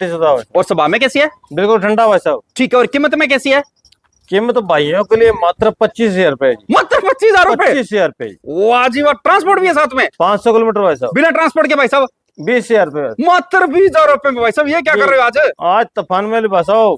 और स्वभाव में कैसी है? बिल्कुल ठंडा भाई साहब। ठीक है, और कीमत में कैसी है? कीमत भाइयों के लिए मात्र 25,000 रुपए जी। मात्र 25,000 रुपए? 25,000 रुपए। वाह जी वाह, ट्रांसपोर्ट भी है साथ में? 500 किलोमीटर भाई साहब। बिना ट्रांसपोर्ट के भाई साहब 20,000 रुपए। मात्र 20,000 रुपए में भाई साहब, ये क्या कर रहे हो आज? आज तूफान में भाई साहब।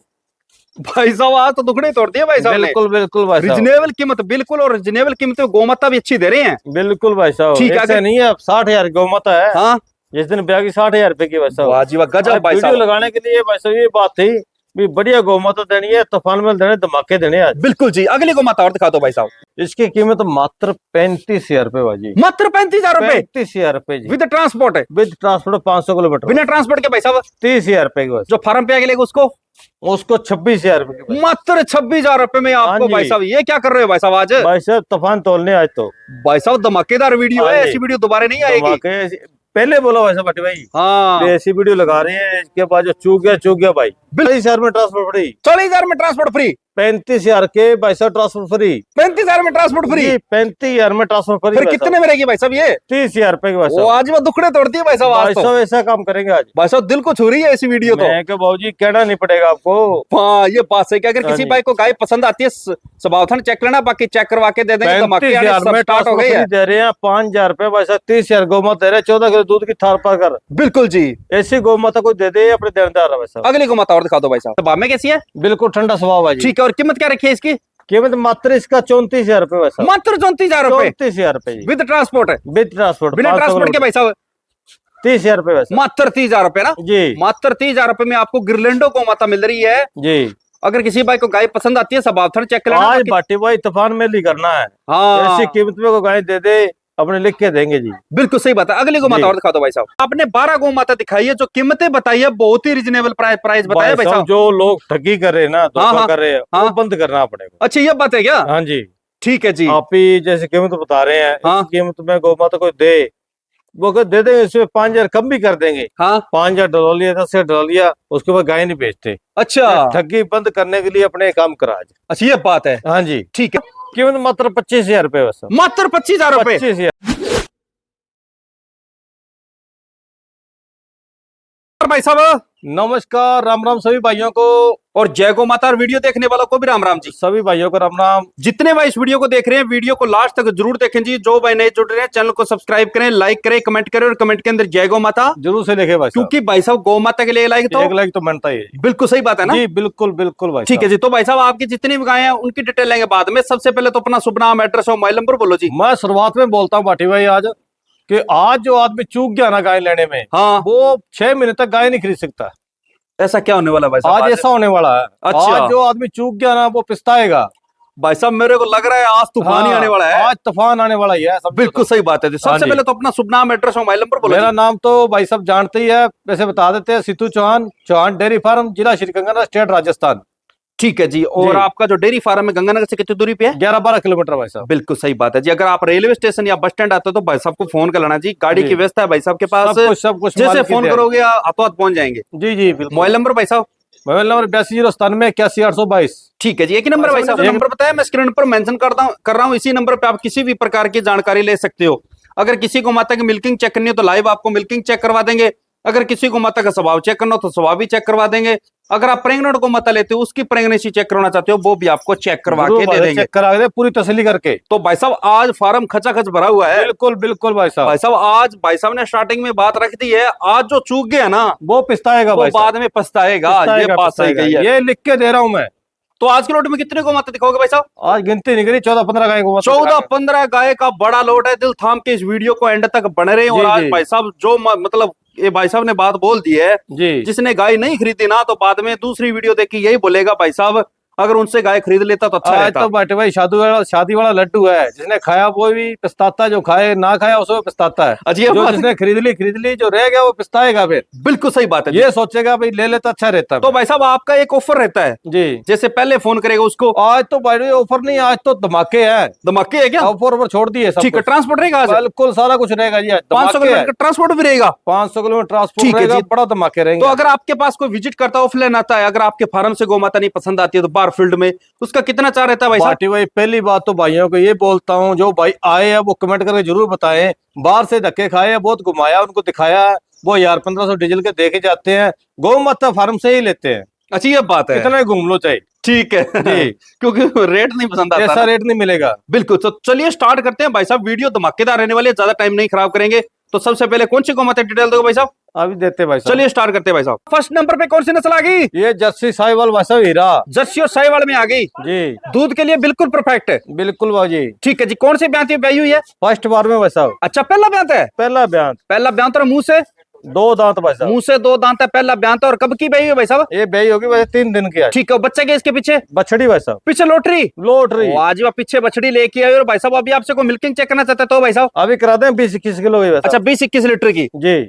भाई साहब आज तो दुखड़े तोड़ दिए भाई साहब ने। बिल्कुल बिल्कुल भाई साहब। रिजनेबल कीमत, बिल्कुल, और रिजनेबल कीमत में गोमाता भी अच्छी दे रहे हैं। बिल्कुल भाई साहब। ठीक है, ऐसा नहीं है, 60,000 गौमाता है। हाँ जिस दिन ब्याह की 60,000 रुपए की भाई साहब। वाह जी वाह, गजब भाई वीडियो साहब। लगाने के लिए भाई साहब ये बात थी भी बढ़िया गौमाता देनी है, तूफान में देने, धमाके देने आज। बिल्कुल जी, अगली गोमाता और दिखा दो भाई साहब। इसकी कीमत मात्र 35,000 रुपए भाजी। मात्र 35,000 रुपए 35,000 रुपए जी। विद ट्रांसपोर्ट है? With transport 500 kilometre. बिना ट्रांसपोर्ट के भाई साहब 30,000 रुपए की बस। जो फार्म पे आगे लेगा उसको 26,000 रुपए की बस। मात्र 26,000 रुपए में आपको। हाँ जी। भाई साहब ये क्या कर रहे हो भाई साहब आज? भाई साहब तूफान तोलने आज तो। भाई साहब धमाकेदार वीडियो हाँ है, जी। ऐसी वीडियो दोबारा नहीं आएगी। धमाके पहले बोला भाई साहब भट्टी भाई। हाँ ऐसी वीडियो लगा रहे हैं, इसके बाद जो चूक गया भाई। 40,000 में ट्रांसपोर्ट फ्री। 40,000 में ट्रांसपोर्ट फ्री? 35,000 के भाई साहब ट्रांसपोर्ट फ्री। 35,000 में ट्रांसपोर्ट फ्री? 35,000 में ट्रांसपोर्ट फ्री। फिर कितने में रहेगी भाई साहब ये? 30,000 रुपए की भाई वो साहब। आज वो दुखड़े तोड़ती है भाई साहब आज भाई तो। साहब ऐसा काम करेंगे आज। भाई साहब दिल को छू रही है ऐसी वीडियो तो। मैं बाबूजी कहना नहीं पड़ेगा आपको। हाँ ये बात है कि अगर हाँ किसी जी। भाई को गाय पसंद आती है स्वभावथन चेक लेना, बाकी चेक करवा के दे देंगे। धमाके आने 35,000 सब में स्टार्ट हो ट्रांसपोर्ट गई फ्री है। दे रहे हैं। 5,000 रुपए भाई साहब। 30,000 गौमाता दे रहे हैं। 14 किलो दूध की थार पर कर। बिल्कुल जी, ऐसी गौमाता को दे दे अपने देनदार है भाई साहब। अगली गोमाता और दिखा दो भाई साहब। स्वभाव में कैसी है? बिल्कुल ठंडा स्वभाव है जी। ठीक है, और कीमत क्या रखी है इसकी? कीमत मात्र इसका 34,000 रुपए भाई साहब। मात्र 34,000 रुपए 34,000 रुपए जी। विद ट्रांसपोर्ट है? With transport. बिना ट्रांसपोर्ट के भाई साहब 30,000 रुपए भाई साहब। मात्र 30,000 रुपए ना? जी मात्र 30,000 रुपए में आपको गिरलैंडो गोमाता मिल रही है। जी। अगर किसी भाई को गाय पसंद आती है स्वभाव थन चेक लेना। आज भाटी भाई तूफान में ही करना है। हाँ ऐसी कीमत में को गाय दे दे, अपने लिख के देंगे जी। बिल्कुल सही बात है। अगली गोमाता और दिखा दो भाई साहब। आपने 12 गोमाता दिखाई है, जो कीमतें बताई है बहुत ही रिजनेबल प्राइस बताया भाई साहब। जो लोग ठगी कर रहे हैं ना, धोखा हाँ, कर रहे हैं, हाँ। वो बंद करना पड़ेगा। अच्छा ये बात है क्या? हाँ जी। ठीक है जी। आप ही जैसे कीमत बता रहे हैं, हाँ। इस कीमत में गौमाता को दे, वो अगर दे देंगे इसमें 5,000 कम भी कर देंगे। हाँ 5,000 डलवा लिया, 10,000 डलवा लिया, उसके बाद गाय नहीं बेचते। अच्छा ठगी बंद करने के लिए अपने काम करा आज। अच्छा ये बात है। हाँ जी। ठीक है, कीमत मात्र 25,000 रुपए बस। मात्र 25,000 रुपए 25,000। भाई साहब। नमस्कार, राम राम सभी भाइयों को, और जय गो माता, और वीडियो देखने वालों को भी राम राम जी। सभी भाइयों को राम राम। जितने भाई इस वीडियो को देख रहे हैं, वीडियो को लास्ट तक जरूर देखें जी। जो भाई नए जुड़ रहे हैं, चैनल को सब्सक्राइब करें, लाइक करें, कमेंट करें, और कमेंट के अंदर जय गो माता जरूर से लिखे भाई साहब। क्योंकि भाई साहब गौ माता के लिए लाइक तो एक लाइक तो बनता ही है। बिल्कुल सही बात है ना? जी बिल्कुल बिल्कुल भाई ठीक है जी। तो भाई साहब आपकी जितनी भी गायें हैं उनकी डिटेल लेंगे बाद में। सबसे पहले तो अपना शुभ नाम, एड्रेस और मोबाइल नंबर बोलो जी। मैं शुरुआत में बोलता हूँ भाटी भाई आज कि आज जो आदमी चूक गया ना गाय लेने में, हाँ वो 6 महीने तक गाय नहीं खरीद सकता। ऐसा क्या होने वाला भाई साहब? आज ऐसा होने वाला है। अच्छा। आज जो आदमी चूक गया ना वो पछताएगा। भाई साहब मेरे को लग रहा है आज तूफान ही हाँ, आने वाला है। आज तूफान आने वाला ही है। सब बिल्कुल सही बात है जी। हाँ सबसे जी। पहले तो अपना शुभ नाम, एड्रेस और मोबाइल नंबर बोलो मेरा जी। नाम तो भाई सब जानते ही है, वैसे बता देते हैं। सिद्धू चौहान, चौहान डेयरी फार्म, जिला श्रीगंगानगर, स्टेट राजस्थान। ठीक है जी। और जी। आपका जो डेयरी फार्म है गंगानगर से कितनी दूरी पे है? 11-12 किलोमीटर भाई साहब। बिल्कुल सही बात है जी। अगर आप रेलवे स्टेशन या बस स्टैंड आते हो तो भाई साहब को फोन कर लेना जी। गाड़ी जी। की व्यवस्था है भाई साहब के पास। सब कुछ जैसे मालिक की फोन दया। करोगे हाथों हाथ पहुंच जाएंगे। जी जी बिल्कुल। मोबाइल नंबर भाई साहब? Mobile number 820971 8122। ठीक है जी। एक ही नंबर भाई साहब? एक- नंबर बताया मैं स्क्रीन पर मेंशन कर रहा हूँ। इसी नंबर पे आप किसी भी प्रकार की जानकारी ले सकते हो। अगर किसी को माता की मिल्किंग चेक करनी हो तो लाइव आपको मिल्किंग चेक करवा देंगे। अगर किसी को माता का स्वभाव चेक करना हो तो स्वभाव भी चेक करवा देंगे। अगर आप प्रेग्नेंट को माता लेते हो, उसकी प्रेगनेंसी चेक करवाना चाहते हो, वो भी आपको चेक करवा के दे देंगे। चेक करा के दे, पूरी तसल्ली करके। तो भाई साहब आज फार्म खचाखच भरा हुआ है। बिल्कुल बिल्कुल भाई साहब। भाई साहब आज भाई साहब ने स्टार्टिंग में बात रख दी है, आज जो चूक गया ना वो पिछताएगा वो भाई साहब। बाद में पछताएगा। ये पिछताएगा, बात सही पिछताएगा। गई है। ये लिख के दे रहा हूँ मैं। तो आज के लोट में कितने को माता दिखाओगे भाई साहब? आज गिनती नहीं करी, 14-15 गाय को 14-15 गाय का बड़ा लोट है। दिल थाम के इस वीडियो को एंड तक बने रहे। और जी, आज जी। भाई साहब जो मतलब ये भाई साहब ने बात बोल दी है, जी। जिसने गाय नहीं खरीदी ना तो बाद में दूसरी वीडियो देख के यही बोलेगा भाई साहब अगर उनसे गाय खरीद लेता तो अच्छा आज रहता। तो बाटे भाई शादी वाला लड्डू है। जिसने खाया वो भी पछताता है, जो खाए ना खाया उसको पछताता है। अच्छा, ये जो बात- जिसने खरीद ली, जो रह गया वो पछताएगा फिर। बिल्कुल सही बात है जी। ये सोचेगा भाई ले लेता अच्छा रहता। तो भाई साहब आपका एक ऑफर रहता है, जी। जैसे पहले फोन करेगा उसको। आज तो भाई ऑफर नहीं, आज तो धमाके हैं। धमाके है क्या? ऑफर छोड़ दिए सब ठीक है। कुछ। ट्रांसपोर्ट रहेगा आज? बिल्कुल सारा कुछ रहेगा जी। आज 500 धमाके किलोमीटर हैं। का ट्रांसपोर्ट भी रहेगा? 500 किलोमीटर ट्रांसपोर्ट ठीक है रहेगा। जी। बड़ा धमाके रहेंगे। तो अगर आपके पास कोई विजिट करता है, ऑफलाइन आता है, अगर आपके फार्म से गौ माता नहीं पसंद आती है तो बाहर फील्ड में उसका कितना चार्ज रहता है भाई साहब? बाटी भाई पहली बात तो भाइयों को ये बोलता हूँ, जो भाई आए हैं वो कमेंट करके जरूर बताएं। बाहर से धक्के खाए हैं, बहुत घुमाया, उनको दिखाया, वो 1500 डीजल के देखे जाते हैं, गौ माता फार्म से ही लेते हैं। अच्छी ये बात है, कितना ही घूम लो चाहे। ठीक है जी। क्योंकि रेट नहीं पसंद आता ऐसा ना। रेट नहीं मिलेगा। बिल्कुल, तो चलिए स्टार्ट करते हैं भाई साहब, वीडियो धमाकेदार रहने वाली है, ज्यादा टाइम नहीं खराब करेंगे। तो सबसे पहले कौन सी गौमाता डिटेल दोगे भाई साहब? अभी देते हैं भाई साहब। चलिए स्टार्ट करते हैं भाई साहब। फर्स्ट नंबर पे कौन सी नस्ल आ गई? ये जर्सी साहिवाल भाई साहब हीरा जर्सी और साहिवाल में आ गई। जी, दूध के लिए बिल्कुल परफेक्ट है। बिल्कुल भाजी। ठीक है जी, कौन सी ब्यांत ब्याई हुई है? फर्स्ट बार में भाई साहब, अच्छा, पहला ब्यांत है। पहला बयान, पहला ब्यांत और मुंह से 2 दांत भाई साहब। मुंह से 2 दांत है, पहला ब्यांत। और कब की ब्याई हुई है भाई साहब? ये ब्याई होगी वैसे 3 दिन की है। ठीक है, बच्चे के इसके पीछे बछड़ी भाई साहब, पीछे लोटरी। लोटरी। आज वह पीछे बछड़ी लेके आई। और भाई साहब अभी आपसे कोई मिल्किंग चेक करना चाहते तो भाई साहब? अभी करा दें 20-21 किलो की भाई अच्छा, साहब। 20-21 लीटर की। जी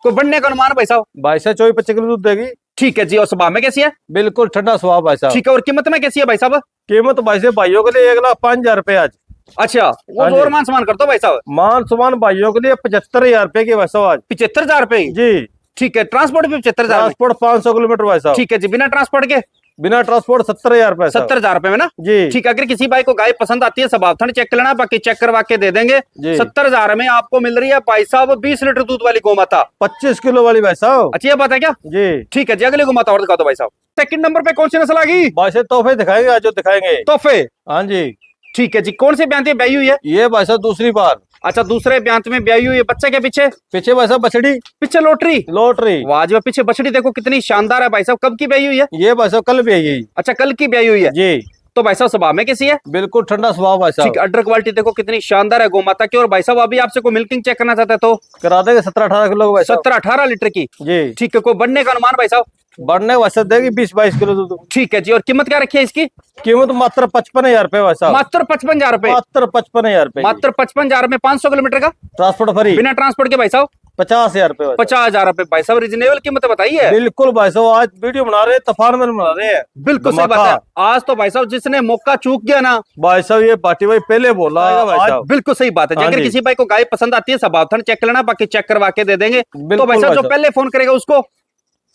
कोई बढ़ने का अनुमान भाई साहब? भाई साहब 24-25 किलो दूध देगी। ठीक है जी, और स्वभाव में कैसी है? बिल्कुल ठंडा स्वभाव भाई साहब। ठीक है, और कीमत में कैसी है भाई साहब? कीमत भाई साहब भाइयों के लिए 1,05,000 रुपए आज। अच्छा, वो हाँ जी। और मान सम्मान कर दो भाई साहब। मान सुमान भाइयों के लिए 75,000 रुपए की भाई साहब आज। 75,000 रुपए। जी, ठीक है, ट्रांसपोर्ट भी 75,000। ट्रांसपोर्ट 500 किलोमीटर भाई साहब। ठीक है जी, बिना ट्रांसपोर्ट के बिना ट्रांसपोर्ट 70,000 रुपए साहब। 70,000 रुपए में ना? जी ठीक है, अगर किसी भाई को गाय पसंद आती है स्वभाव थन चेक कर लेना, बाकी चेक करवा के दे देंगे। जी। 70,000 में आपको मिल रही है भाई साहब 20 लीटर दूध वाली गौमाता। 25 किलो वाली भाई साहब। अच्छी ये बात है क्या? जी ठीक है जी, अगली गौमाता और दिखा दो भाई साहब। सेकंड नंबर पे कौन सी नस्ल आ गई? भाई साहब तोहफे दिखाएंगे आज, जो दिखाएंगे। तोहफे। हाँ जी, ठीक है जी, कौन सी ब्यांत ब्याई हुई है? ये भाई साहब दूसरी बार। अच्छा, दूसरे ब्यांत में ब्याई हुई है। बच्चे के पीछे पीछे भाई साहब बछड़ी, पीछे लोटरी। लोटरी। वाह, पीछे बछड़ी देखो कितनी शानदार है भाई साहब। कब की ब्याई हुई है? ये भाई साहब कल भी आई है। अच्छा, कल की ब्याई हुई है। जी, तो भाई साहब स्वभाव में कैसी है? बिल्कुल ठंडा स्वभाव भाई ठीक साहब। है, अडर क्वालिटी देखो कितनी शानदार है गौमाता की। और भाई साहब अभी आपसे कोई मिल्किंग चेक करना चाहते हैं तो करा देंगे 17-18 किलो का भाई साहब। 17-18 लीटर की। जी, ठीक है, कोई बढ़ने का अनुमान भाई साहब? बढ़ने वैसे देगी 20-22 किलो दूध। ठीक है जी, और कीमत क्या रखी है इसकी? कीमत मात्र 55,000 रुपए भाई साहब। मात्र 55,000 रुपए। मात्र 55,000 रुपए। मात्र 55,000 में 500 किलोमीटर का ट्रांसपोर्ट फ्री। बिना ट्रांसपोर्ट के भाई साहब 50,000 रुपए भाई साहब। 50,000 रुपए। भाई साहब रिजनेबल कीमत बताइए। बिल्कुल भाई साहब, आज वीडियो बना रहे हैं, तूफान में बना रहे हैं। बिल्कुल सही बात है। आज तो भाई साहब जिसने मौका चूक गया ना भाई साहब, ये पार्टी भाई पहले बोला भाई आज, साहब। बिल्कुल सही बात है। हाँ अगर जी। किसी भाई को गाय पसंद आती है स्वभाव थन चेक कर लेना, बाकी चेक करवा के दे देंगे। तो बिल्कुल भाई साहब भाई जो साहब। पहले फोन करेगा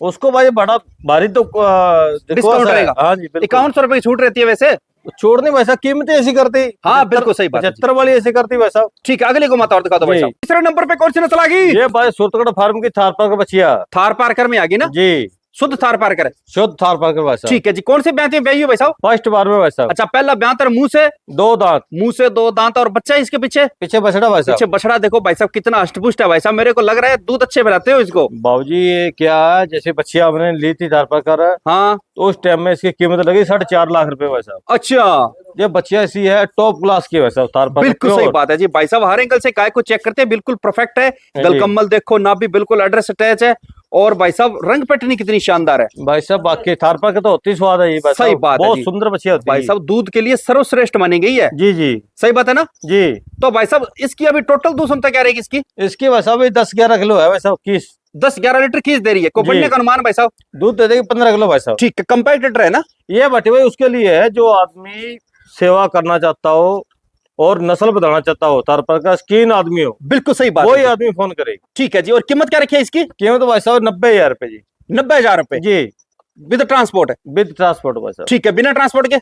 उसको भाई बड़ा भारी तो डिस्काउंट रहेगा। हाँ जी, बिल्कुल। 5100 रुपए की छूट रहती है वैसे। छोड़ने भाई साहब कीमतें ऐसी करती। हाँ, बिल्कुल सही बात है। 75 वाली ऐसी करती भाई साहब। ठीक है, अगली को माता और दिखा दो भाई जी। साहब। तीसरे नंबर पे कौन सी नस्ल आ गई? ये भाई सुरतगढ़ फार्म की थार पार्कर बचिया। थार पारकर में आ गई ना? जी, शुद्ध थार पारकर। शुद्ध थार पार्कर भाई साहब। ठीक है जी, कौन से ब्यांत में ब्याई हुई भाई साहब? फर्स्ट बार में भाई साहब। अच्छा, पहला ब्यांत और मुंह से 2 दांत, 2 दांत। और बच्चा इसके पीछे पीछे बछड़ा भाई पीछे साहब। बछड़ा देखो भाई साहब कितना अष्टपुष्ट है भाई साहब। मेरे को लग रहा है दूध अच्छे पिलाते हो इसको। बाबूजी ये क्या है, जैसे बच्चिया हमने ली थी थार पार्कर, हाँ, तो उस टाइम में इसकी कीमत लगी 4.5 लाख रुपए भाई साहब। अच्छा, ये बच्चिया ऐसी है टॉप क्लास की भाई साहब, थार पार्कर। बिल्कुल सही बात है जी। भाई साहब हर एंगल से गाय को चेक करते हैं, बिल्कुल परफेक्ट है। गलकम्मल देखो, नाभि बिल्कुल एड्रेस अटैच है। और भाई साहब रंग पेटनी कितनी शानदार है भाई साहब। बाकी थार पार्कर तो होती स्वाद है ये भाई सही साहब, बात है बहुत जी। सुंदर बच्चिया होती भाई है। साहब दूध के लिए सर्वश्रेष्ठ मानी गई है। जी जी सही बात है ना? जी। तो भाई साहब इसकी अभी टोटल दूध क्षमता क्या रहेगी इसकी? इसकी भाई साहब 10-11 किलो है भाई साहब। 10-11 लीटर खींच दे रही है। को जी। बढ़ने का अनुमान भाई साहब? दूध दे देगी 15 किलो भाई साहब। ठीक है, कंपेटिटर है ना? ये बाटी भाई उसके लिए है जो आदमी सेवा करना चाहता हो और नस्ल बढ़ाना चाहता हो, थार पार्कर का शौकीन आदमी हो, बिल्कुल सही बात वही है। आदमी फोन करे। ठीक है जी, और कीमत क्या रखी है इसकी? कीमत भाई साहब 90,000 रुपए जी। 90,000 रुपए जी, विद ट्रांसपोर्ट है? विद ट्रांसपोर्ट भाई साहब। ठीक है, बिना ट्रांसपोर्ट के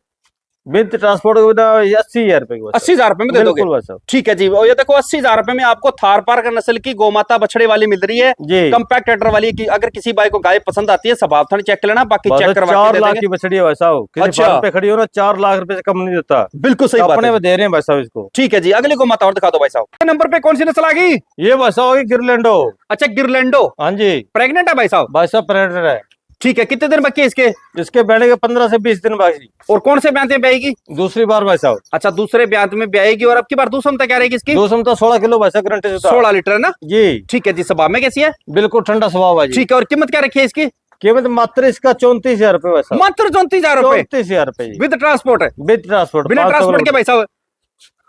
विद ट्रांसपोर्ट के बिना 80,000 रुपए की। 80,000 रुपए में दे दोगे? बिल्कुल भाई साहब। ठीक है जी, और ये देखो 80,000 रुपए में आपको थार पारकर नस्ल की गौमाता बछड़े वाली मिल रही है। जी, कंपैक्ट एडर वाली की अगर किसी भाई को गाय पसंद आती है स्वभाव थन चेक कर लेना, बाकी चेक करवा के 4 दे लाख देंगे। की बछड़ी है भाई साहब। किसी अच्छा। फार्म पे खड़ी हो ना 4 लाख रुपए से कम नहीं देता। बिल्कुल सही बात अपने है में दे रहे हैं भाई साहब इसको। ठीक है जी, अगली गौमाता और दिखा दो भाई साहब। नंबर पे कौन सी नस्ल आ गई? ये भाई साहब होगी गिरलैंडो। अच्छा, गिरलैंडो। हाँ जी, प्रेग्नेंट है भाई साहब? भाई साहब प्रेग्नेंट है। ठीक है, कितने दिन बाकी है इसके? इसके बैठे के 15 से 20 दिन बाकी। और कौन से ब्यांत में ब्याएगी? दूसरी बार भाई साहब। अच्छा, दूसरे ब्यांत में ब्याएगी। और अब की बार दूध क्षमता क्या रहेगी इसकी? 16 किलो भाई साहब गारंटी से। 16 लीटर है ना? जी, ठीक है जी, स्वभाव में कैसी है? बिल्कुल ठंडा स्वभाव है जी। ठीक है, और कीमत क्या रखी है इसकी? कीमत मात्र इसका 34,000 रुपए भाई साहब। मात्र 34,000 रुपए 34,000 रुपए जी। विद ट्रांसपोर्ट है? विद ट्रांसपोर्ट बिना ट्रांसपोर्ट के भाई साहब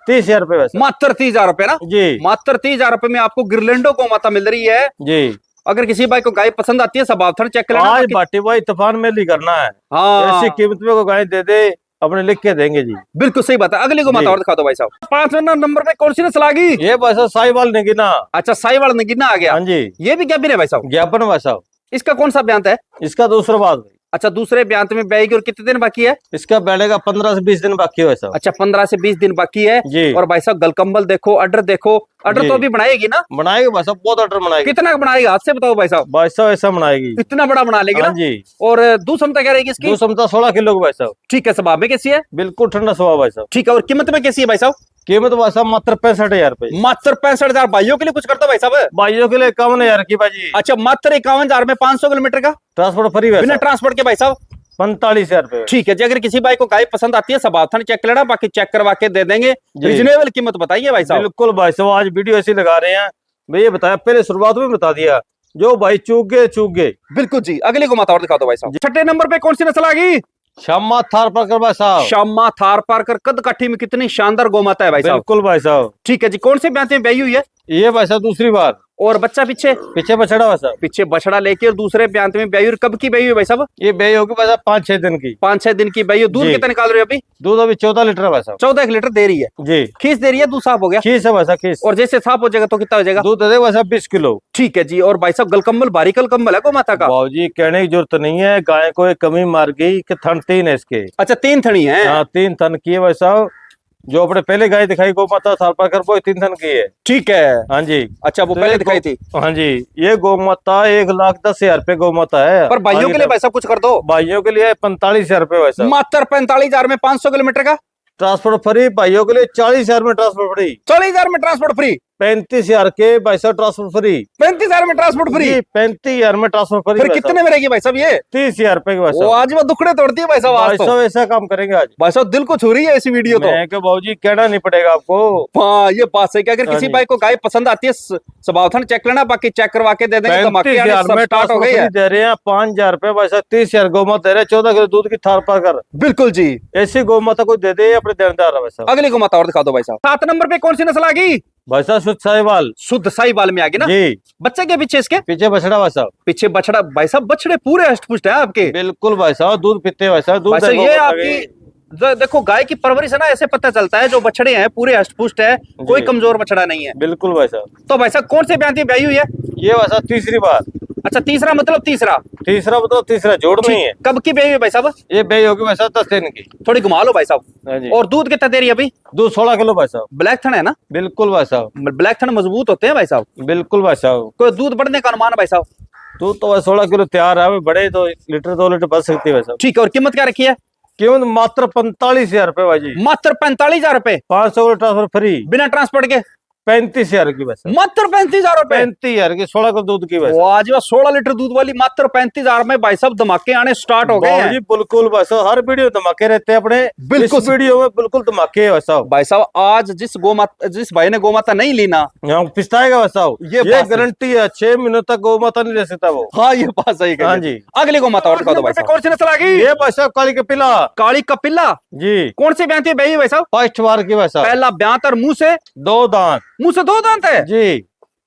30,000 रुपए भाई साहब। मात्र 30,000 रुपए ना? जी मात्र 30,000 रुपए में आपको गिरलैंडो को माता मिल रही है। जी। अगर किसी भाई को गाय पसंद आती है स्वभाव थन चेक कर लेना, आज बाकी- बाटी भाई तूफान में ही करना है। हाँ, ऐसी कीमत में को गाय दे दे, अपने लिख के देंगे जी। बिल्कुल सही बात है। अगली को जी। माता और दिखा दो भाई साहब। 5वें नंबर पे कौन सी नस्ल आ गई? ये भाई साहब साहिवाल नगीना। अच्छा, साहिवाल नगीना आ गया। हाँ जी, ये भी क्या भी है भाई साहब? ज्ञापन भाई साहब। इसका कौन सा ब्यांत है? इसका दूसरा बात भाई। अच्छा, दूसरे ब्यांत में ब्याएगी और कितने दिन बाकी है? इसका बैठेगा 15 से 20 दिन बाकी है भाई साहब। अच्छा, 15 से 20 दिन बाकी है जी। और भाई साहब गलकंबल देखो, अडर देखो, अडर जी। तो अभी बनाएगी ना? बनाएगी भाई साहब, बहुत ऑर्डर बनाएगी। कितना बनाएगी हाथ से बताओ भाई साहब? भाई साहब ऐसा बनाएगी, इतना बड़ा बना लेगी हाँ ना? जी। और दूध क्षमता क्या रहेगी इसकी? दूध क्षमता 16 किलो की भाई साहब। ठीक है, स्वभाव में कैसी है? बिल्कुल ठंडा स्वभाव भाई साहब। ठीक है, और कीमत में कैसी है भाई साहब? कीमत भाई साहब मात्र 65,000 रुपए। मात्र 65,000। भाइयों के लिए कुछ करता भाई साहब? भाइयों के लिए 51,000 की भाजी। अच्छा, मात्र 51,000 में 500 किलोमीटर का ट्रांसपोर्ट फ्री है बिना ट्रांसपोर्ट के भाई साहब। 45,000 रुपए। ठीक है जी, अगर किसी भाई को गाय पसंद आती है, सब थान चेक कर लेना, बाकी चेक करवा के दे देंगे। रीजनेबल कीमत बताइए भाई साहब। बिल्कुल भाई साहब, आज वीडियो ऐसी लगा रहे हैं भैया, बताया पहले शुरुआत में बता दिया, जो भाई चूक गए। बिल्कुल जी, अगली को माता और दिखा दो भाई साहब। छठे नंबर पे कौन सी नस्ल आ गई? श्यामा थार पारकर भाई साहब। श्यामा थार पारकर, कद काठी में कितनी शानदार गोमाता है भाई साहब। बिल्कुल भाई साहब। ठीक है जी, कौन से ब्याह में ब्याई हुई है? ये भाई साहब दूसरी बार। और बच्चा पीछे बछड़ा भाई साहब। पीछे बछड़ा लेके और दूसरे ब्याह में ब्याई। और कब की ब्याई हुई भाई साहब? ये ब्याई होगी भाई साहब 5-6 दिन की। 5-6 दिन की ब्याई। दूध जी। कितना निकाल रहे हो अभी? दूध अभी 14 लीटर भाई साहब। 14 लीटर दे रही है जी। खींच दे रही है, दूध साफ हो गया? खीस है भाई साहब, खीस। और जैसे साफ हो जाएगा तो कितना हो जाएगा? दूध दे भाई साहब 20 किलो। ठीक है जी। और भाई साहब गलकंबल, भारी गलकंबल है गो माता का? बाबूजी कहने की जरूरत नहीं है, गाय को एक कमी मार गई कि थन 3 है इसके। अच्छा, 3 थनी है। हाँ 3 थन की है भाई साहब। जो अपने पहले गाय दिखाई गौ माता थार पारकर, वो 3 थन की है। ठीक है। हाँ जी। अच्छा, वो तो पहले ये दिखाई थी। हाँ जी, ये गौ माता 1,10,000 रुपए गौ माता है। पर भाइयों के लिए भाई साहब कुछ कर दो। भाइयों के लिए 45,000 रुपए भाई साहब। मात्र 45,000 में 500 किलोमीटर का ट्रांसपोर्ट फ्री। भाइयों के लिए 40,000 में ट्रांसपोर्ट फ्री। 40,000 में ट्रांसपोर्ट फ्री। 35,000 के भाई साहब ट्रांसपोर्ट फ्री। 35,000 में ट्रांसपोर्ट फ्री। 35,000 में ट्रांसपोर्ट फ्री। फिर कितने में रहेगी भाई साहब ये? 30,000 रुपए के भाई वो साहब। आज वो दुखड़े तोड़ती है भाई साहब। आज भाई तो साहब ऐसा काम करेंगे आज। भाई साहब दिल को छू रही है ऐसी वीडियो तो। मैं बाबूजी कहना नहीं पड़ेगा आपको। हाँ, ये बात सही कि अगर हाँ किसी जी। भाई को गाय पसंद आती है, स्वभाव चेक लेना, बाकी चेक करवा के दे देंगे। 35,000 में स्टार्ट हो गई है। दे रहे हैं 5,000 रुपए भाई साहब। 30,000 गौ माता दे रहे हैं, 14 किलो दूध की थार पारकर। बिल्कुल जी। ऐसी गौ माता को दे दे अपने देनदार है भाई साहब। अगली को माता और दिखा दो भाई साहब। 7 नंबर पे कौन सी नस्ल आ गई? भाई साहब शुद्ध साहिवाल। शुद्ध साहिवाल में आ गई ना? जी। बच्चे के पीछे इसके पीछे बछड़ा भाई साहब। पीछे बछड़ा। भाई साहब बछड़े पूरे हष्ट-पुष्ट है आपके। बिल्कुल भाई साहब, दूध पीते भाई साहब। भाई दूध साहब है, ये गौ माता आपकी की। देखो, गाय की परवरिश है ना, ऐसे पता चलता है जो बछड़े हैं पूरे हष्ट-पुष्ट है, कोई कमजोर बछड़ा नहीं है। बिल्कुल भाई साहब। तो भाई साहब कौन से ब्याह ब्याई हुई है? ये भाई साहब तीसरी बार। अच्छा, तीसरा मतलब तीसरा तीसरा जोड़ नहीं है। कब की ब्याई हुई भाई साहब? ये ब्याई होगी भाई साहब 10 दिन की। थोड़ी घुमा लो भाई साहब। हाँ जी। और दूध कितना दे रही है अभी? दूध 16 किलो भाई साहब। ब्लैक थन है ना? बिल्कुल भाई साहब। ब्लैक थन मजबूत होते हैं भाई साहब। बिल्कुल भाई साहब। कोई दूध बढ़ने का अनुमान है भाई साहब? दूध तो भाई 16 किलो तैयार है, बड़े तो 1 लीटर 2 लीटर बच सकती है भाई साहब। ठीक है, और कीमत क्या रखी है? कीमत मात्र 45,000 रुपए भाई जी। मात्र 45,000 रुपए 500 किलो ट्रांसफर फ्री। बिना ट्रांसपोर्ट के 35,000 की बस। मात्र 35,000 रुपए। 35,000 की 16 किलो दूध की बस। आज 16 लीटर दूध वाली मात्र 35,000 में भाई साहब धमाके आने स्टार्ट हो गए हैं। जी बिल्कुल भाई साहब, हर वीडियो धमाके रहते हैं अपने। बिल्कुल इस वीडियो में बिल्कुल धमाके है भाई साहब। भाई साहब आज जिस भाई ने गोमाता नहीं ली ना, यहाँ पिछताएगा भाई साहब, ये ये बात गारंटी है। 6 महीनों तक गौ माता नहीं रह सकता वो। हाँ ये बात सही कही। हाँ जी। अगली गोमाता और दिखा दो भाई साहब। कौन सी नस्ल आ गई? ये भाई साहब काली कपिला। काली कपिला। जी। कौन से ब्याह भाई भाई साहब? फर्स्ट बार की भाई साहब। पहला ब्याह और मुंह से 2 दांत। मुंह से 2 दांत है। जी।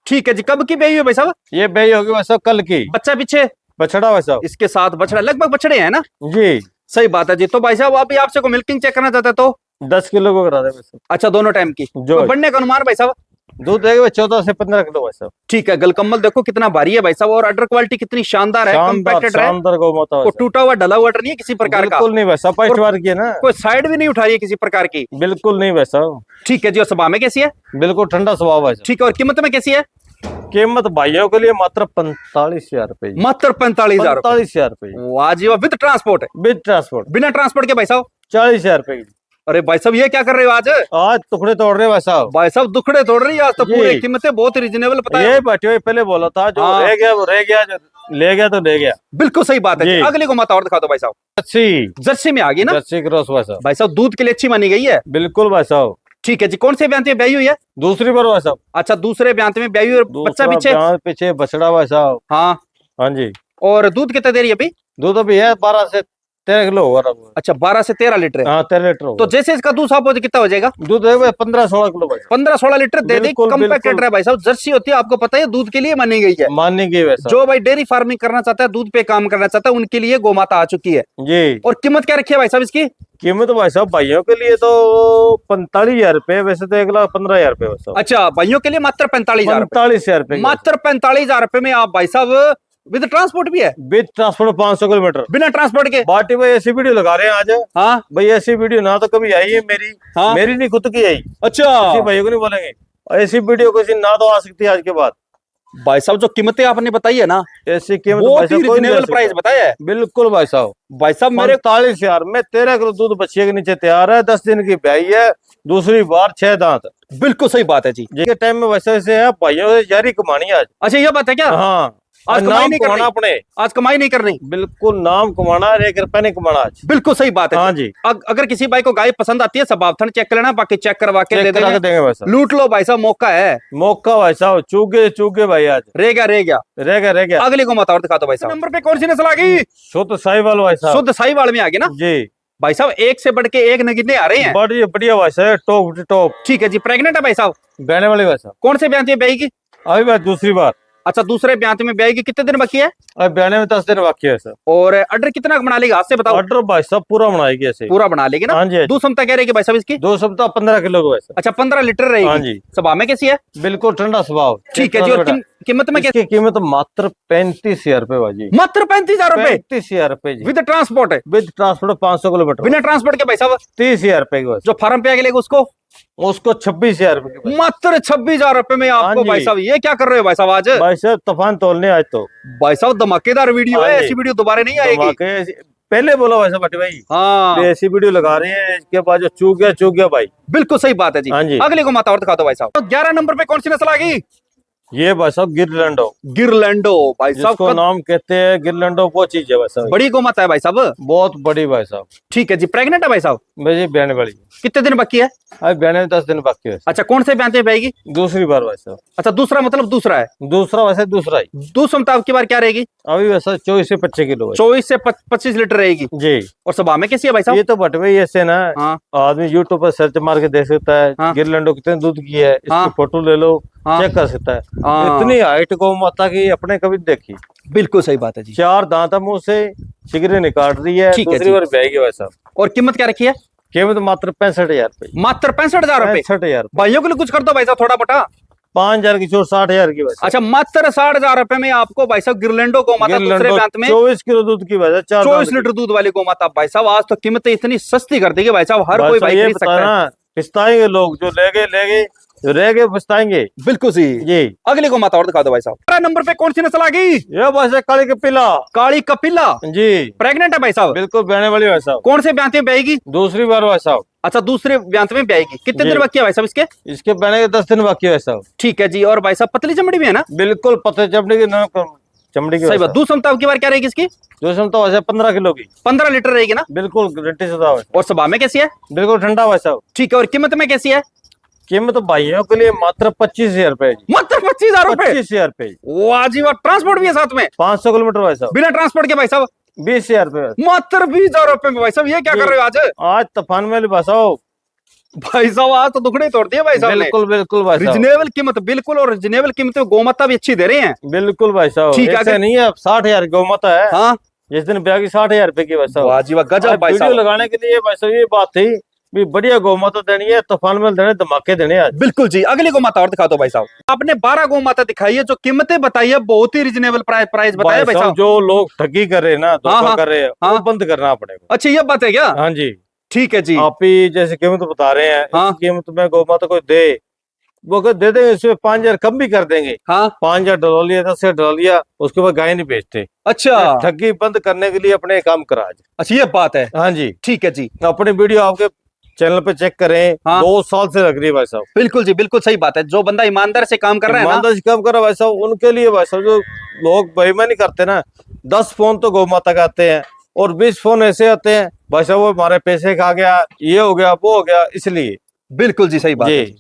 ठीक है जी, कब की ब्याई हुई भाई साहब? ये ब्याई होगी भाई साहब कल की। बच्चा पीछे बछड़ा भाई साहब। इसके साथ बछड़ा, लगभग बछड़े हैं ना? जी। सही बात है जी। तो भाई साहब अभी आपसे को मिल्किंग चेक करना चाहते तो 10 किलो को करा दे भाई साहब। अच्छा, दोनों टाइम की जो तो बढ़ने का अनुमान भाई साहब? दूध देगा 14 से 15 किलो भाई साहब। ठीक है, गलकम्बल देखो कितना भारी है भाई साहब, और अडर क्वालिटी कितनी शानदार है, कंपैक्टेड है। शानदार गौ माता भाई को साहब। टूटा हुआ डला हुआ नहीं है किसी प्रकार का। बिल्कुल नहीं भाई साहब, फर्स्ट बार की है ना। कोई साइड भी नहीं उठा रही है किसी प्रकार की। बिल्कुल नहीं भाई साहब। ठीक है जी। और स्वभाव में कैसी है? बिल्कुल ठंडा स्वभाव है। ठीक है, और कीमत में कैसी है? कीमत भाइयों के लिए मात्र 45,000 रुपए। मात्र 45,000। 45,000 रुपए वाह विद ट्रांसपोर्ट। With transport. बिना ट्रांसपोर्ट के भाई साहब 40,000 रुपए। अरे भाई साहब ये क्या कर रहे हो आज? आज टुकड़े तोड़ रहे भाई साहब। भाई साहब दुखड़े तोड़ रही है आज तो। जी। पूरी कीमतें बहुत रीजनेबल पता है। ये बैठे पहले बोला था, जो हाँ। रह गया वो रह गया, जो ले गया तो ले गया। बिल्कुल सही बात है जी। जी। अगली को माता और दिखा दो भाई साहब। जर्सी। जर्सी में आ गई ना? जर्सी क्रॉस भाई साहब। भाई साहब दूध के लिए अच्छी मानी गई है। बिल्कुल भाई साहब। ठीक है जी। कौन से ब्याह में ब्याई हुई है? दूसरी बार भाई साहब। अच्छा, दूसरे ब्याह में ब्याई हुई और बच्चा दूसरा पीछे। ब्याह पीछे बछड़ा भाई साहब। हाँ। हाँ जी। और दूध कितना दे रही है अभी? दूध अभी है 12 से 13 किलो होगा। अच्छा, 12 से 13 लीटर है। हाँ 13 लीटर तो होगा। जैसे इसका दूध साफ हो जाए कितना हो जाएगा? दूध है 15-16 किलो भाई। 15-16 लीटर दे दी। बिल्कुल, कंपैक्टेड बिल्कुल। है भाई साहब। जर्सी होती है आपको पता है, दूध के लिए मानी गई है। मानने की वैसा। जो भाई डेयरी फार्मिंग करना चाहता है, दूध पे काम करना चाहता है, उनके लिए गोमाता आ चुकी है। जी। और कीमत क्या रखी है भाई साहब इसकी? कीमत भाई साहब भाइयों के लिए तो 45,000 रुपए, वैसे तो 1,15,000 रुपए भाई साहब। अच्छा, भाइयों के लिए मात्र 45,000। 45,000 रुपए। मात्र 45,000 रुपए में आप भाई साहब विद ट्रांसपोर्ट भी है? विद ट्रांसपोर्ट 500 किलोमीटर बिना ट्रांसपोर्ट के? बाटी भाई ऐसी वीडियो लगा रहे हैं आज। हाँ भाई ऐसी वीडियो ना तो कभी आई है मेरी। हाँ। मेरी नहीं, खुद की आई। अच्छा किसी भाई को नहीं बोलेंगे, और ऐसी वीडियो किसी ना तो आ सकती है आज के बाद। भाई साहब जो कीमतें आपने बताई है ना, ऐसी कीमत वो भाई साहब कोई नहीं दे रीजनेबल सकता। प्राइस बताया है बिल्कुल भाई साहब। भाई साहब। मेरे 45,000 में 13 किलो दूध बच्चे के नीचे तैयार है। 10 दिन की ब्याई है, दूसरी बार 6 दांत। बिल्कुल सही बात है जी। के टाइम में वैसे वैसे है भाइयों से जारी कमानी आज। अच्छा ये बात है क्या? हाँ, आज कमाई नाम नहीं कमाना करनी, अपने। आज कमाई नहीं करनी। बिल्कुल नाम कमाना, 1 रुपया नहीं कमाना आज। बिल्कुल सही बात है। हाँ जी। अगर किसी भाई को गाय पसंद आती है, सब थन चेक कर लेना, बाकी चेक करवा के दे चेक करा के देंगे। देंगे भाई साहब। लूट लो भाई साहब, मौका है। मौका भाई साहब, चूगे चूगे भाई आज। रह गया रह गया। रह गया। अगली को मत और दिखा दो भाई साहब। नंबर पे कौन सी नस्ल आ गई? शुद्ध साहिवाल भाई साहब। शुद्ध साहिवाल में आ गई ना जी भाई साहब? एक से बढ़ के एक नगीने आ रहे हैं। बढ़िया बढ़िया भाई साहब, टॉप टॉप। ठीक है जी। प्रेग्नेंट है भाई साहब? बहने वाली भाई साहब। कौन से ब्याह में ब्याएगी? अभी बात दूसरी बार। अच्छा दूसरे ब्याह में ब्याएगी। कितने दिन बाकी है? अभी बहने में 10 दिन बाकी है सर। और ऑर्डर कितना बना लेगी हाथ से बताओ? ऑर्डर भाई साहब पूरा बनाएगी ऐसे। पूरा बना लेगी ना? हाँ जी। दूध क्षमता क्या रहेगी भाई साहब इसकी? 2 सप्ताह 15 किलो का भाई साहब। अच्छा 15 लीटर रहेगी। हाँ जी। स्वभाव में कैसी है? बिल्कुल ठंडा स्वभाव। ठीक है जी। और कीमत में इसकी कीमत मात्र 35,000 रुपए भाजी। मात्र 35,000 रुपए 35,000 रुपए जी। विद ट्रांसपोर्ट है? With transport 500 kilometre. बिना ट्रांसपोर्ट के भाई साहब 30,000 रुपए की। जो फार्म पे आगे लेगा उसको उसको 26,000 रुपए की। मात्र 26,000 रुपए में आपको हाँ जी। भाई साहब। ये क्या कर रहे हो भाई साहब आज? भाई साहब तूफान तोलने आज तो। भाई साहब धमाकेदार वीडियो है, हाँ जी। ऐसी वीडियो दोबारा नहीं आएगी। धमाके पहले बोला भाई साहब भट्टी भाई। हाँ ऐसी वीडियो लगा रहे हैं, इसके बाद जो चूक गया भाई। बिल्कुल सही बात है जी। हाँ जी। अगले को माता और दिखा दो भाई साहब। तो 11 नंबर पे कौन सी नस्ल आ गई? ये भाई साहब गिरलैंडो। गिरलैंडो भाई साहब जिसको नाम कहते हैं गिरलैंडो, वो चीज है भाई साहब। बड़ी गौ माता है भाई साहब? बहुत बड़ी भाई साहब। ठीक है जी। प्रेग्नेंट है भाई साहब? मेरी बहने वाली। कितने दिन बाकी है? अभी बहने में 10 दिन बाकी है। अच्छा कौन से ब्याह में ब्याएगी? दूसरी बार भाई साहब। अच्छा दूसरा मतलब दूसरा है। दूसरा वैसे दूसरा ही। दूध क्षमता आपकी बार क्या रहेगी? अभी वैसा 24 से 25 किलो है। 24 से 25 लीटर रहेगी। जी। और स्वभाव में कैसी है भाई साहब? ये तो भट्टी भाई ऐसे ना, हाँ आदमी यूट्यूब पर सर्च मार के देख सकता है। हाँ। गिरलैंडो कितने दूध की है, इसकी हाँ। फोटो ले लो, हाँ। चेक कर सकता है। हाँ। इतनी हाइट गौ माता की अपने कभी देखी। बिल्कुल सही बात है जी। 4 दांत है मुंह से, चिगरे निकाल रही है। ठीक है दूसरी जी। बार ब्याएगी भाई साहब। और कीमत क्या रखी है? कीमत मात्र 65,000 रुपए। मात्र 65,000 रुपए। 65,000। भाइयों के लिए कुछ कर दो भाई साहब थोड़ा बटा। 5,000 की छोड़ 60,000 की भाई साहब। अच्छा मात्र 60,000 रुपए में आपको भाई साहब गिरलैंडो गौ माता दूसरे गिरलैंडो ब्याह में 24 किलो दूध की भाई साहब। 4 24 लीटर दूध वाली गौ माता भाई साहब। आज तो कीमतें इतनी सस्ती कर दी कि भाई साहब हर कोई भाई ये खरीद सकता है। बताना, पछताएंगे लोग जो ले गए, जो रह गए पछताएंगे। बिल्कुल सी। जी। अगली गौ माता और दिखा दो भाई साहब। 11 नंबर पे कौन सी नस्ल आ गई? ये भाई साहब काली कपिला। काली कपिला। जी। प्रेग्नेंट है भाई साहब? बिल्कुल बहने वाली भाई साहब। कौन से ब्याह में ब्याएगी? दूसरी बार भाई साहब। अच्छा दूसरे ब्याह में ब्याएगी। कितने जी। दिन बाकी है भाई साहब इसके? इसके बहने के 10 दिन बाकी है भाई साहब। ठीक है जी। और भाई साहब पतली चमड़ी में है ना? बिल्कुल पतले चमड़ी की ना, चमड़ी की सही बात। दूध क्षमता आपकी बार क्या रहेगी इसकी? जो क्षमता वैसे 15 किलो की। 15 लीटर रहेगी ना? बिल्कुल गारंटी से दावा है। और स्वभाव में कैसी है? बिल्कुल ठंडा भाई साहब। ठीक है। और कीमत में कैसी है? कीमत भाइयों के लिए मात्र 25,000 रुपए। मात्र 25,000 रुपए। 25,000 रुपए। वाह जी वाह। ट्रांसपोर्ट भी है साथ में? 500 किलोमीटर भाई साहब। बिना ट्रांसपोर्ट के भाई साहब 20,000 रुपए। मात्र 20,000 रुपए में भाई साहब। ये क्या जी। कर रहे हो आज? आज तूफान में भाई साहब। भाई साहब आज तो दुखड़े तोड़ दिए भाई साहब ने। बिल्कुल बिल्कुल भाई साहब। रिजनेबल कीमत बिल्कुल। और रिजनेबल कीमत में गोमाता भी अच्छी दे रहे हैं। बिल्कुल भाई साहब। ठीक है, ऐसे अगर- नहीं है, 60,000 की गौमाता है। हाँ जिस दिन ब्याह की 60,000 रुपए की भाई साहब। वाह जी वाह गजब भाई वीडियो साहब। लगाने के लिए भाई साहब ये बात थी भी बढ़िया गौमाता देनी है, तूफान में देने, धमाके देने आज। बिल्कुल जी। अगली गौ माता और दिखा दो भाई साहब। आपने 12 गौ माता दिखाई है, जो कीमतें बताई है बहुत ही रिजनेबल प्राइस बताया भाई साहब। जो लोग ठगी कर रहे हैं ना, धोखा हाँ, कर रहे हैं, हाँ। वो बंद करना पड़ेगा। अच्छा ये बात है क्या? हाँ जी। ठीक है जी। आप ही जैसे कीमत बता रहे हैं, हाँ। इस कीमत में गौमाता को दे, वो अगर दे देंगे इसमें 5,000 कम भी कर देंगे। हाँ 5,000 डलवा लिया, 10,000 डलवा लिया, उसके बाद गाय नहीं बेचते। अच्छा ठगी बंद करने के लिए अपने काम करा आज। अच्छा ये बात है। हाँ जी। ठीक है जी। अपनी वीडियो आपके चैनल पे चेक करें। हाँ। 2 साल से लग रही है भाई साहब। बिल्कुल जी बिल्कुल सही बात है। जो बंदा ईमानदार से काम कर रहा है ना, ईमानदारी से काम कर रहा है भाई साहब, उनके लिए भाई साहब जो लोग बेईमानी करते हैं ना, 10 फोन तो गौ माता का आते हैं और 20 फोन ऐसे आते हैं भाई साहब वो हमारे पैसे खा गया, ये हो गया, वो हो गया, इसलिए। बिल्कुल जी सही बात है। जी।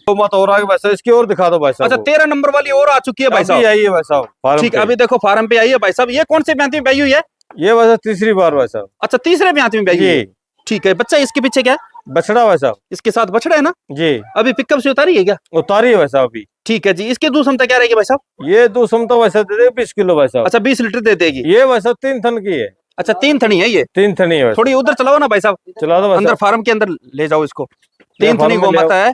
गौ माता और आगे भाई साहब, इसकी और दिखा दो भाई साहब। अच्छा 13 नंबर वाली और आ चुकी है भाई अभी साहब। आई है भाई साहब फार्म ठीक पे। है अभी देखो फार्म पे आई है भाई साहब। ये कौन से ब्याह में ब्याई हुई है? ये भाई साहब तीसरी बार भाई साहब। अच्छा तीसरे ब्याह में ब्याई हुई है। जी। ठीक है। बच्चा इसके पीछे क्या है? बछड़ा भाई साहब। इसके साथ बछड़ा है ना? जी। अभी पिकअप से उतारी है क्या? उतारी है भाई साहब अभी। ठीक है जी। इसकी दूध क्षमता क्या रहेगी भाई साहब? ये 2 समता भाई साहब दे देगा 20 किलो भाई साहब। अच्छा 20 लीटर दे देगी। ये भाई साहब 3 थन की है। अच्छा 3 थनी है ये। 3 थनी है भाई थोड़ी उधर चलाओ ना भाई साहब। साहब। चला दो भाई अंदर साहब। फार्म के अंदर ले जाओ इसको। 3 फार्म थनी में गौ ले आओ। माता है।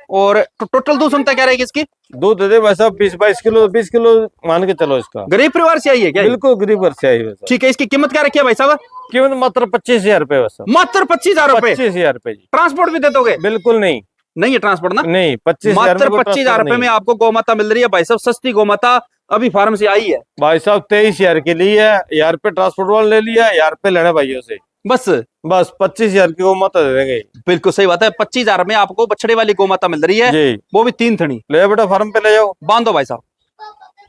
और टोटल दूध क्षमता क्या रहेगी इसकी? दूध दे दे भाई साहब 20-22 किलो, 20 किलो मान के चलो इसका। गरीब परिवार से आई है क्या ये? बिल्कुल गरीब घर से आई है ठीक है, इसकी कीमत क्या रखी है भाई साहब? कीमत मात्र 25,000 रुपए बस। मात्र 25,000 रुपए। 25,000 रुपए जी। ट्रांसपोर्ट भी दे दोगे? बिल्कुल नहीं, नहीं है ट्रांसपोर्ट ना? नहीं 25,000 मात्र 25,000 रुपए में आपको गौ माता मिल रही है भाई साहब, सस्ती गौ माता अभी फार्म से आई है भाई साहब। 23,000 के लिए है, 1,000 रुपए ट्रांसपोर्ट वाले ले लिया, 1,000 रुपए लेना भाइयों से, बस। बस 25,000 की गौ माता दे देंगे। बिल्कुल सही बात है, 25,000 में आपको बछड़े वाली गौ माता मिल रही है, जी वो भी 3 थनी। ले बेटा फार्म पे ले जाओ। बांधो भाई साहब।